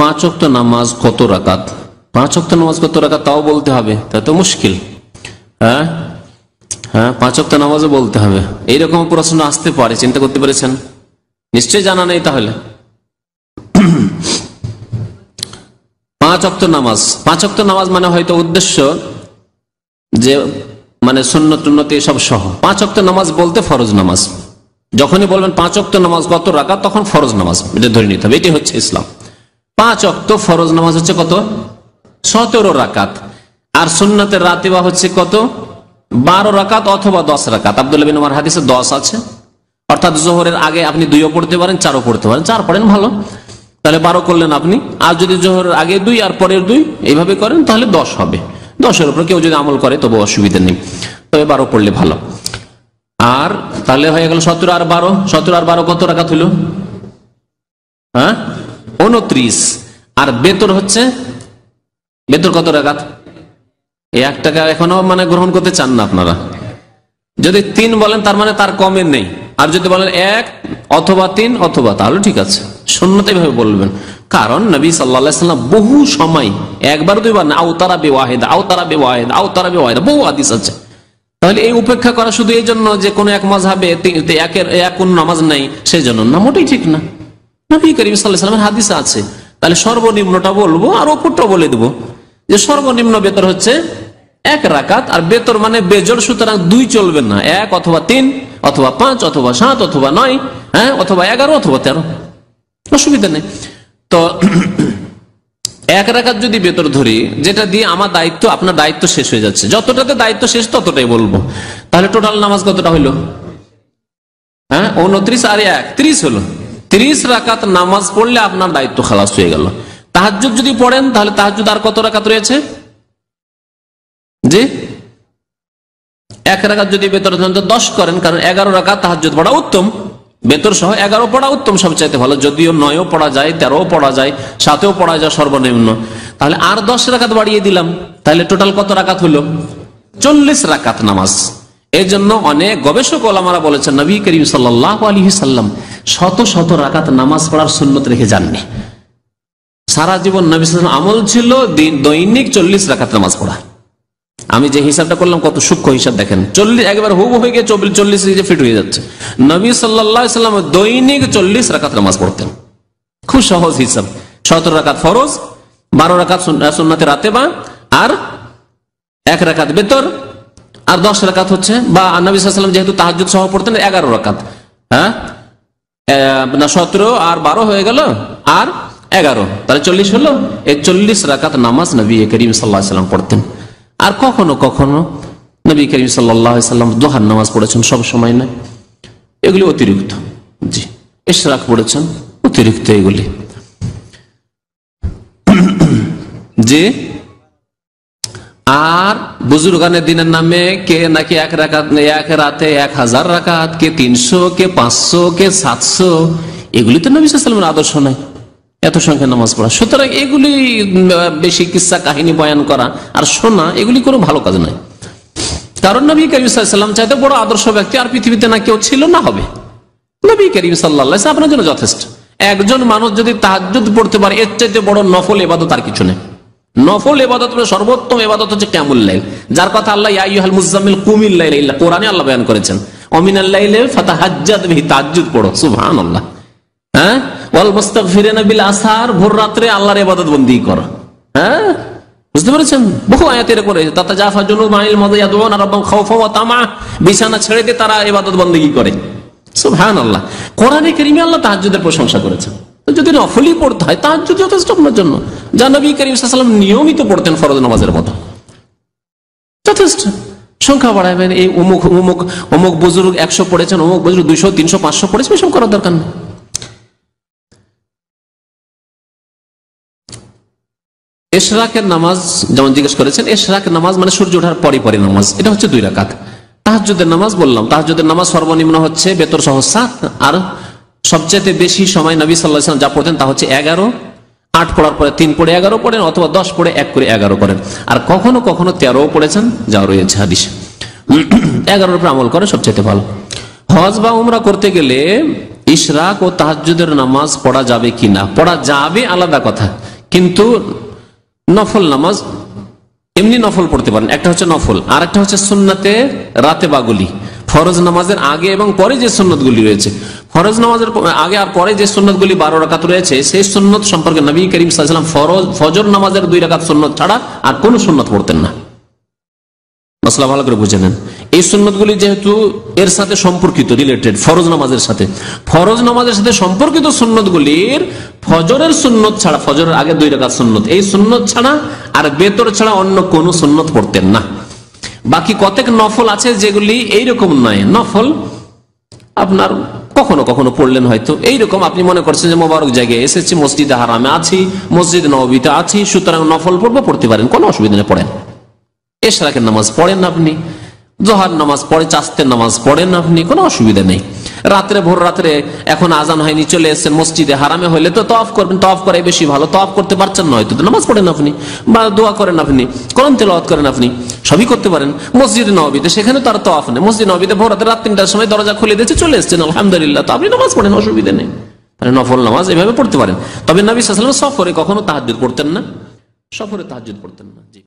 পাঁচ ওয়াক্ত নামাজ কত রাকাত? পাঁচ ওয়াক্ত নামাজ কত রাকাত তাও বলতে হবে, তা তো মুশকিল। হ্যাঁ, পাঁচ ওয়াক্ত নামাজও বলতে হবে। এইরকম প্রশ্ন আসতে পারে, চিন্তা করতে পেরেছেন? নিশ্চয় জানা নেই তাহলে। পাঁচ ওয়াক্ত নামাজ, পাঁচ ওয়াক্ত নামাজ মানে হয়তো উদ্দেশ্য যে মানে সুন্নত টুন্নত এসব সহ। পাঁচ ওয়াক্ত নামাজ বলতে ফরজ নামাজ। যখনই বলবেন পাঁচ ওয়াক্ত নামাজ কত রাকাত, তখন ফরজ নামাজ এটা ধরে নিতে হবে। এটি হচ্ছে ইসলাম। পাঁচ ওয়াক্ত ফরজ নামাজ হচ্ছে কত? 17 রাকাত। আর সুন্নতের রাতিবা হচ্ছে কত? 12 রাকাত অথবা 10 রাকাত। আব্দুল্লাহ বিন উমর হাদিসে 10 আছে, অর্থাৎ জোহরের আগে আপনি 2ও পড়তে পারেন, 4ও পড়তে পারেন। 4 পড়েন ভালো, তাহলে 12 করলেন আপনি। আর যদি জোহরের আগে 2 আর পরের 2 এইভাবে করেন তাহলে 10 হবে। 10-এর উপর কেউ যদি আমল করে তবু অসুবিধা নেই, তবে 12 পড়লে ভালো। আর তাহলে হয়ে গেল 17 আর 12। 17 আর 12 কত রাকাত হলো? 29। আর বেতর হচ্ছে, বেতর কত রাকাত? 1 টাকা এখনো মানে গ্রহণ করতে চান না আপনারা। যদি 3 বলেন তার মানে তার কমে নেই, আর যদি বলেন 1 অথবা 3 অথবা, তাহলে ঠিক আছে। সুন্নত এইভাবে বলবেন, কারণ নবী সাল্লাল্লাহু আলাইহি ওয়াসাল্লাম বহু সময়, একবার দুইবার না, আওতারা বিওয়াহিদা, আওতারা বিওয়াহিদা, আওতারা বিওয়াহিদা, বহু হাদিস আছে। তাহলে এই উপেক্ষা করা শুধু এই জন্য যে কোন এক মাযহাবে এক কোন নামাজ নাই সেই জন্য না, মোটেই ঠিক না। নবী করিম সাল্লাল্লাহু আলাইহি ওয়াসাল্লামের হাদিস আছে। তাহলে সর্বনিম্নটা বলবো আর উপরটা বলে দেবো যে সর্বনিম্ন বেতর হচ্ছে 1 রাকাত। আর বেতর মানে বেজল, সুতরাং 2 চলবে না, 1 অথবা 3 অথবা 5 অথবা 7 অথবা 9, অথবা 11 অথবা 13, অসুবিধা নেই। তো 1 রাকাত যদি বেতর ধরি, যেটা দিয়ে আমার দায়িত্ব, আপনার দায়িত্ব শেষ হয়ে যাচ্ছে, যতটাতে দায়িত্ব শেষ ততটাই বলবো। তাহলে টোটাল নামাজ কতটা হইলো? 29 আর 1 30 হলো। 30 রাকাত নামাজ পড়লে আপনার দায়িত্ব খালাস হয়ে গেল। তাহাজ্জুদ যদি পড়েন তাহলে তাহাজ্জুদ আর কত রাকাত রয়েছে? জি, 1 রাকাত যদি বেতর 10 করেন, কারণ 11 রাকাত তাহাজ্জুদ পড়া উত্তম, বেতর সহ 11 পড়া উত্তম, সবচাইতে ভালো। যদিও 9ও পড়া যায়, 13ও পড়া যায়, 7ও পড়া যায় সর্বনিম্ন। তাহলে আর 10 রাকাত বাড়িয়ে দিলাম, তাহলে টোটাল কত রাকাত হলো? 40 রাকাত নামাজ। এই জন্য অনেক গবেষক ওলামারা বলেছেন নবী করিম সাল্লাল্লাহু আলাইহি সাল্লাম শত শত রাকাত নামাজ পড়ার সুন্নত রেখে যাননি। সারা জীবন নবী সাল্লাল্লাহু আলাইহি ওয়াসাল্লাম আমল ছিল দৈনিক 40 রাকাত নামাজ পড়া। আমি যে হিসাবটা করলাম কত সূক্ষ্ম হিসাব দেখেন, 40 একবার হুব হয়ে গিয়ে 40 ফিট হয়ে যাচ্ছে। নবী সাল্লাল্লাহু আলাইহি ওয়াসাল্লাম দৈনিক 40 রাকাত নামাজ পড়তেন। খুব সহজ হিসাব। 17 রাকাত ফরজ, 12 রাকাত সুন্নতে রাতেবা, আর 1 রাকাত বেতর, আর 10 রাকাত হচ্ছে, বা নবী সাল্লাল্লাহু আলাইহি ওয়াসাল্লাম যেহেতু তাহাজ্জুদ সহ পড়তেন 11 রাকাত, 17 আর 12 হয়ে গেল, আর 11, তাহলে 40 হলো। এই 40 রাকাত নামাজ নবী করিম সাল্লাল্লাহু আলাইহি ওয়াসাল্লাম পড়তেন। আর কখনো কখনো নবী করিম সাল্লাল্লাহু আলাইহি ওয়াসাল্লাম দুহার নামাজ পড়েছেন, সব সময় নয়, এগুলি অতিরিক্ত। জি, ইশরাক পড়েছেন, অতিরিক্ত এগুলি। জি, আর বুজুর্গানের দিনের নামে কে নাকি 1 রাতে 1000 রাকাত, কে 300, কে 500, কে 700, এগুলি তো নবী সাল্লাল্লাহু আলাইহি ওয়াসাল্লামের আদর্শ নয়, এত সংখ্যা নামাজ পড়া। সুতরাং এগুলি বেশি কিসসা কাহিনী বয়ান করা আর শোনা, এগুলি কোনো ভালো কাজ নয়। কারণ নবী করিম সাল্লাল্লাহু আলাইহি ওয়াসাল্লাম চাইতে বড় আদর্শ ব্যক্তি আর পৃথিবীতে না কেউ ছিল না হবে। নবী করিম সাল্লাল্লাহু আলাইহি ওয়াসাল্লাম আপনার জন্য যথেষ্ট। একজন মানুষ যদি তাহাজ্জুদ পড়তে পারে, এর চাইতে বড় নফল ইবাদত আর কিছু নেই। নফল ইবাদত সর্বোত্তম ইবাদত হচ্ছে কিয়ামুল লাইল, যার কথা আল্লাহ ইয়া আইয়ুহাল মুযাম্মিল কুমিল লাইলা ইল্লা, কোরআনে আল্লাহ বয়ান করেছেন, ওমিনাল লাইলি ফাতাহাজ্জাদ বিহি, তাহাজ্জুদ পড়ো। সুবহানাল্লাহ। ওয়াল মুস্তাগফিরিনা বিল আসহার, ভোর রাতে আল্লাহর ইবাদত বন্দেগী করো। বুঝতে পেরেছেন? বহু আয়াতের করে তাতাজাফা জুনুবুহুম আনিল মাদাজি ইয়াদউনা রাব্বাহুম খাওফান ওয়া তামআ, বিছানা ছেড়ে দিয়ে তারা ইবাদত বন্দেগী করে। সুবহানাল্লাহ। কোরআনে কারীমে আল্লাহ তাহাজ্জুদের প্রশংসা করেছেন। যদি নফলি পড়তে হয় তাহাজ্জুদ যথেষ্ট আপনার জন্য, যা নবী করিম সাল্লাল্লাহু আলাইহি ওয়াসাল্লাম নিয়মিত পড়তেন ফরজ নামাজের মতো, যথেষ্ট। সংখ্যা বাড়াবেন, এই অমুক অমুক অমুক বুজুর্গ 100 পড়েছেন, অমুক বুজুর্গ 200, 300, 500 পড়েছেন, এসব করার দরকার নেই। ইশরাকের নামাজ যেমন জিজ্ঞেস করেছেন, ইশরাকের নামাজ মানে সূর্য ওঠার পরে পরে নামাজ, এটা হচ্ছে 2 রাকাত। তাহাজ্জুদের নামাজ বললাম, তাহাজ্জুদের নামাজ সর্বনিম্ন হচ্ছে বেতর সহ 7, আর সবচেয়ে বেশি সময় নবী সাল্লাল্লাহু আলাইহি ওয়াসাল্লাম যা পড়তেন তা হচ্ছে 11। 8 পড়ার পরে 3 পড়ে 11 পড়েন, অথবা 10 পড়ে 1 করে 11 করেন। আর কখনো কখনো 13 পড়েছেন, যা রয়েছে হাদিসে। 11-এর উপর আমল করে সবচেয়ে ভালো। হজ বা উমরা করতে গেলে ইশরাক ও তাহাজ্জুদের নামাজ পড়া যাবে কিনা, পড়া যাবে আলাদা কথা, কিন্তু নফল নামাজ এমনি নফল পড়তে পারেন। একটা হচ্ছে নফল, আর একটা হচ্ছে সুন্নাতে রাতে বাগুলি। ফরজ নামাজের আগে এবং পরে যে সুন্নতগুলি রয়েছে, ফরজ নামাজের আগে আর পরে যে সুন্নতগুলি 12 রাকাত রয়েছে, সেই সুন্নত সম্পর্কে নবী করিম সাল্লাল্লাহু আলাইহি ওয়াসাল্লাম ফজর নামাজের 2 রাকাত সুন্নত ছাড়া আর কোন সুন্নত পড়তেন না। মশলা ভালো করে বুঝে নেন। এই সুন্নতগুলি যেহেতু এর সাথে সম্পর্কিত, রিলেটেড ফরজ নামাজের সাথে, ফরজ নামাজের সাথে সম্পর্কিত সুন্নতগুলির ফজরের সুন্নত ছাড়া, ফজরের আগে 2 রাকাত সুন্নত, এই সুন্নত ছাড়া আর বেতর ছাড়া অন্য কোন সুন্নত পড়তেন না। বাকি কতক নফল আছে যেগুলি এইরকম নয়, নফল আপনার কখনো কখনো পড়লেন হয়তো, এইরকম আপনি মনে করছেন যে মোবারক জায়গায় এসেছি, মসজিদে হারামে আছি, মসজিদ নববীতে আছি, সুতরাং নফল পড়বো, পড়তে পারেন, কোনো অসুবিধা নেই, পড়েন। এশরাকের নামাজ পড়েন আপনি, জোহর নামাজ পড়ে, চাস্তের নামাজ পড়েন আপনি, কোনো অসুবিধা নেই। রাত্রে ভোর রাত্রে এখন আজান হয়নি, চলে এসেছেন মসজিদে হারামে, হইলে তো তওয়াফ করবেন, তওয়াফ করাই বেশি ভালো। তওয়াফ করতে পারছেন না হয়তো, নামাজ পড়েন আপনি, বা দোয়া করেন আপনি, কোরআন তেলাওয়াত করেন আপনি, সবই করতে পারেন। মসজিদে নববীতে, সেখানে তার তওয়াফ নেই, মসজিদ নববীতে ভোর রাতে রাত 3টার সময় দরজা খুলে দিয়েছে, চলে এসেছেন, আলহামদুলিল্লাহ, তো আপনি নামাজ পড়েন, অসুবিধা নেই। মানে নফল নামাজ এভাবে পড়তে পারেন। তবে নবী সাল্লাল্লাহু আলাইহি ওয়াসাল্লাম সফরে কখনো তাহাজ্জুদ পড়তেন না, সফরে তাহাজ্জুদ পড়তেন না। জি।